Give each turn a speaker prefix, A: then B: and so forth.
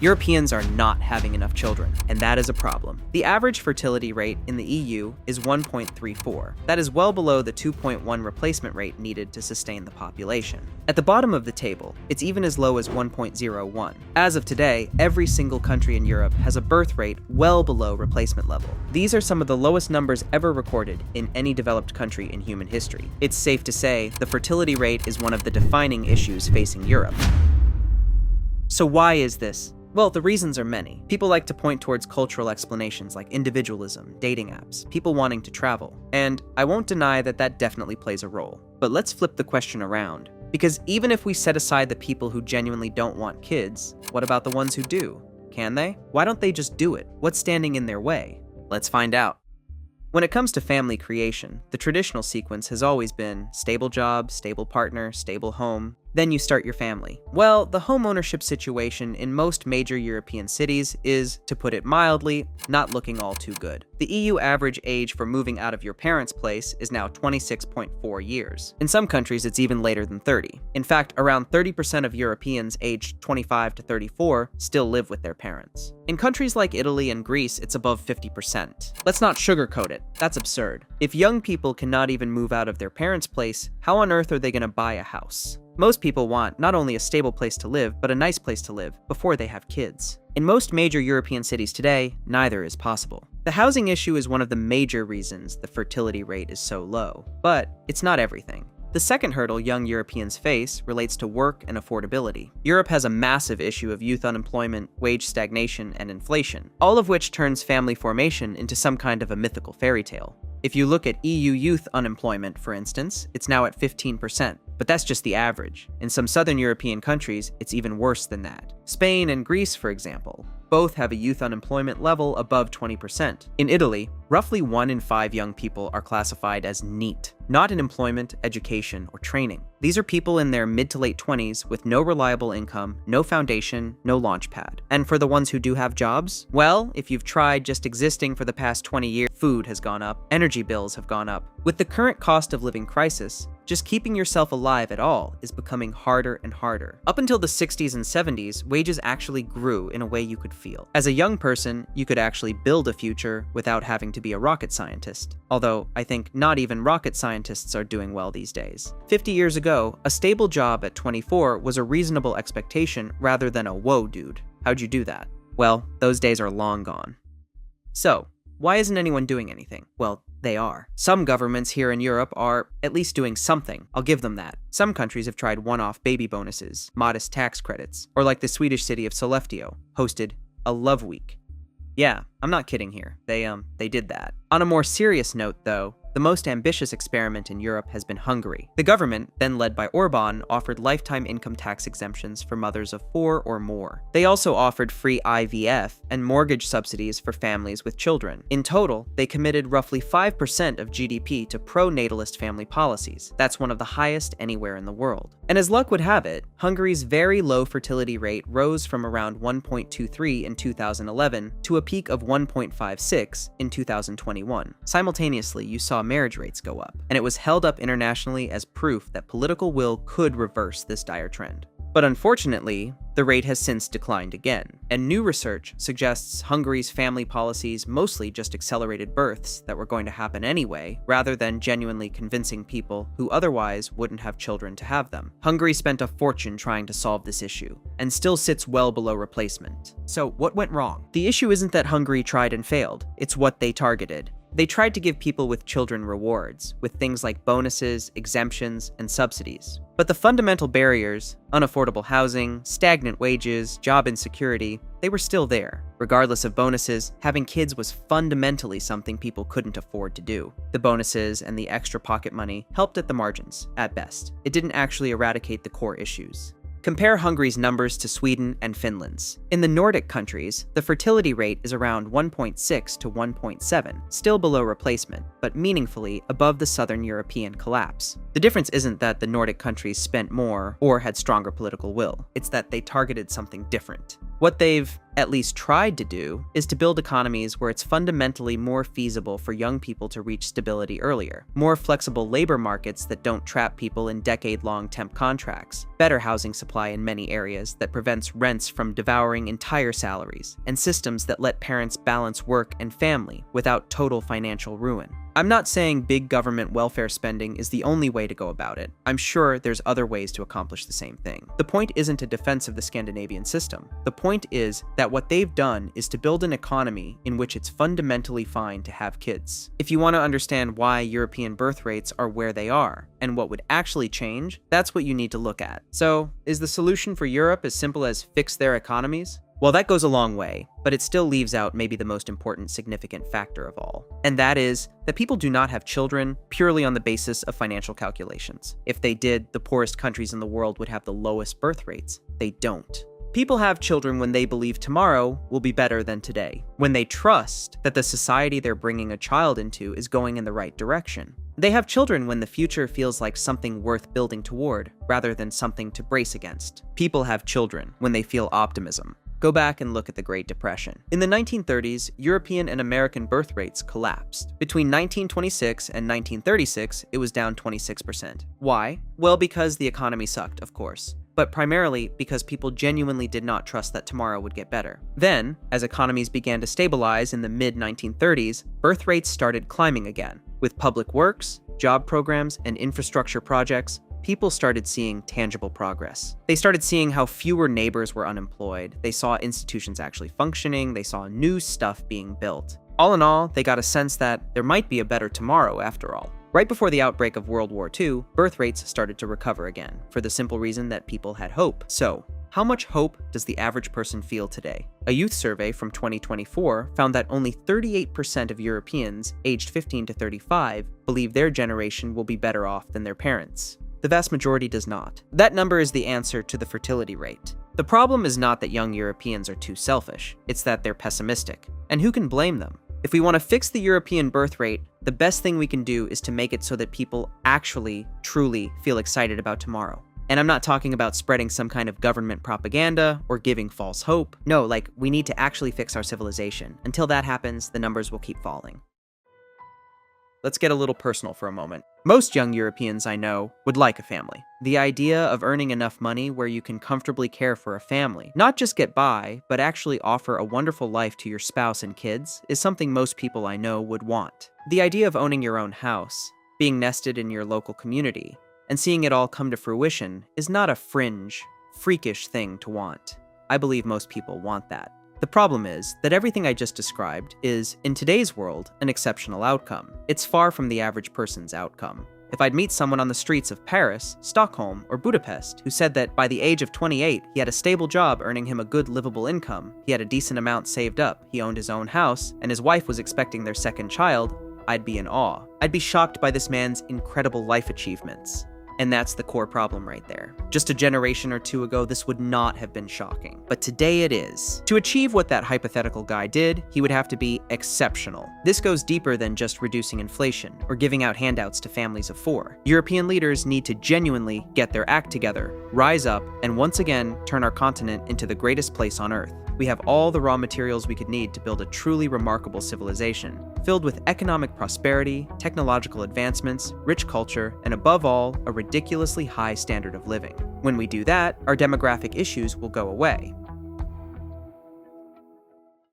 A: Europeans are not having enough children, and that is a problem. The average fertility rate in the EU is 1.34. That is well below the 2.1 replacement rate needed to sustain the population. At the bottom of the table, it's even as low as 1.01. As of today, every single country in Europe has a birth rate well below replacement level. These are some of the lowest numbers ever recorded in any developed country in human history. It's safe to say the fertility rate is one of the defining issues facing Europe. So why is this? Well, the reasons are many. People like to point towards cultural explanations like individualism, dating apps, people wanting to travel. And I won't deny that that definitely plays a role. But let's flip the question around. Because even if we set aside the people who genuinely don't want kids, what about the ones who do? Can they? Why don't they just do it? What's standing in their way? Let's find out. When it comes to family creation, the traditional sequence has always been stable job, stable partner, stable home, then you start your family. Well, the home ownership situation in most major European cities is, to put it mildly, not looking all too good. The EU average age for moving out of your parents' place is now 26.4 years. In some countries, it's even later than 30. In fact, around 30% of Europeans aged 25 to 34 still live with their parents. In countries like Italy and Greece, it's above 50%. Let's not sugarcoat it. That's absurd. If young people cannot even move out of their parents' place, how on earth are they going to buy a house? Most people want not only a stable place to live, but a nice place to live before they have kids. In most major European cities today, neither is possible. The housing issue is one of the major reasons the fertility rate is so low, but it's not everything. The second hurdle young Europeans face relates to work and affordability. Europe has a massive issue of youth unemployment, wage stagnation, and inflation, all of which turns family formation into some kind of a mythical fairy tale. If you look at EU youth unemployment, for instance, it's now at 15%, but that's just the average. In some southern European countries, it's even worse than that. Spain and Greece, for example, both have a youth unemployment level above 20%. In Italy, roughly 1 in 5 young people are classified as NEET, not in employment, education, or training. These are people in their mid to late 20s with no reliable income, no foundation, no launch pad. And for the ones who do have jobs, well, if you've tried just existing for the past 20 years, food has gone up, energy bills have gone up. With the current cost of living crisis, just keeping yourself alive at all is becoming harder and harder. Up until the 60s and 70s, wages actually grew in a way you could feel. As a young person, you could actually build a future without having to be a rocket scientist. Although, I think not even rocket scientists are doing well these days. 50 years ago, a stable job at 24 was a reasonable expectation rather than a whoa dude. How'd you do that? Well, those days are long gone. So, why isn't anyone doing anything? Well, they are. Some governments here in Europe are at least doing something. I'll give them that. Some countries have tried one-off baby bonuses, modest tax credits, or like the Swedish city of Sollefteå, hosted a love week. Yeah, I'm not kidding here. They did that. On a more serious note, though, the most ambitious experiment in Europe has been Hungary. The government, then led by Orbán, offered lifetime income tax exemptions for mothers of 4 or more. They also offered free IVF and mortgage subsidies for families with children. In total, they committed roughly 5% of GDP to pro-natalist family policies. That's one of the highest anywhere in the world. And as luck would have it, Hungary's very low fertility rate rose from around 1.23 in 2011 to a peak of 1.56 in 2021. Simultaneously, you saw marriage rates go up, and it was held up internationally as proof that political will could reverse this dire trend. But unfortunately, the rate has since declined again, and new research suggests Hungary's family policies mostly just accelerated births that were going to happen anyway, rather than genuinely convincing people who otherwise wouldn't have children to have them. Hungary spent a fortune trying to solve this issue, and still sits well below replacement. So what went wrong? The issue isn't that Hungary tried and failed, it's what they targeted. They tried to give people with children rewards, with things like bonuses, exemptions, and subsidies. But the fundamental barriers, unaffordable housing, stagnant wages, job insecurity, they were still there. Regardless of bonuses, having kids was fundamentally something people couldn't afford to do. The bonuses and the extra pocket money helped at the margins, at best. It didn't actually eradicate the core issues. Compare Hungary's numbers to Sweden and Finland's. In the Nordic countries, the fertility rate is around 1.6 to 1.7, still below replacement, but meaningfully above the Southern European collapse. The difference isn't that the Nordic countries spent more or had stronger political will, it's that they targeted something different. What they've at least tried to do, is to build economies where it's fundamentally more feasible for young people to reach stability earlier, more flexible labor markets that don't trap people in decade-long temp contracts, better housing supply in many areas that prevents rents from devouring entire salaries, and systems that let parents balance work and family without total financial ruin. I'm not saying big government welfare spending is the only way to go about it. I'm sure there's other ways to accomplish the same thing. The point isn't a defense of the Scandinavian system. The point is that what they've done is to build an economy in which it's fundamentally fine to have kids. If you want to understand why European birth rates are where they are, and what would actually change, that's what you need to look at. So, is the solution for Europe as simple as fix their economies? Well, that goes a long way, but it still leaves out maybe the most important significant factor of all. And that is that people do not have children purely on the basis of financial calculations. If they did, the poorest countries in the world would have the lowest birth rates. They don't. People have children when they believe tomorrow will be better than today, when they trust that the society they're bringing a child into is going in the right direction. They have children when the future feels like something worth building toward, rather than something to brace against. People have children when they feel optimism. Go back and look at the Great Depression. In the 1930s, European and American birth rates collapsed. Between 1926 and 1936, it was down 26%. Why? Well, because the economy sucked, of course, but primarily because people genuinely did not trust that tomorrow would get better. Then, as economies began to stabilize in the mid-1930s, birth rates started climbing again. With public works, job programs, and infrastructure projects, people started seeing tangible progress. They started seeing how fewer neighbors were unemployed, they saw institutions actually functioning, they saw new stuff being built. All in all, they got a sense that there might be a better tomorrow after all. Right before the outbreak of World War II, birth rates started to recover again, for the simple reason that people had hope. So, how much hope does the average person feel today? A youth survey from 2024 found that only 38% of Europeans aged 15 to 35 believe their generation will be better off than their parents. The vast majority does not. That number is the answer to the fertility rate. The problem is not that young Europeans are too selfish, it's that they're pessimistic. And who can blame them? If we want to fix the European birth rate, the best thing we can do is to make it so that people actually, truly feel excited about tomorrow. And I'm not talking about spreading some kind of government propaganda or giving false hope. No, we need to actually fix our civilization. Until that happens, the numbers will keep falling. Let's get a little personal for a moment. Most young Europeans I know would like a family. The idea of earning enough money where you can comfortably care for a family, not just get by, but actually offer a wonderful life to your spouse and kids, is something most people I know would want. The idea of owning your own house, being nested in your local community, and seeing it all come to fruition is not a fringe, freakish thing to want. I believe most people want that. The problem is that everything I just described is, in today's world, an exceptional outcome. It's far from the average person's outcome. If I'd meet someone on the streets of Paris, Stockholm, or Budapest who said that by the age of 28, he had a stable job earning him a good livable income, he had a decent amount saved up, he owned his own house, and his wife was expecting their second child, I'd be in awe. I'd be shocked by this man's incredible life achievements. And that's the core problem right there. Just a generation or two ago, this would not have been shocking. But today it is. To achieve what that hypothetical guy did, he would have to be exceptional. This goes deeper than just reducing inflation or giving out handouts to families of 4. European leaders need to genuinely get their act together, rise up, and once again turn our continent into the greatest place on Earth. We have all the raw materials we could need to build a truly remarkable civilization, filled with economic prosperity, technological advancements, rich culture, and above all, a ridiculously high standard of living. When we do that, our demographic issues will go away.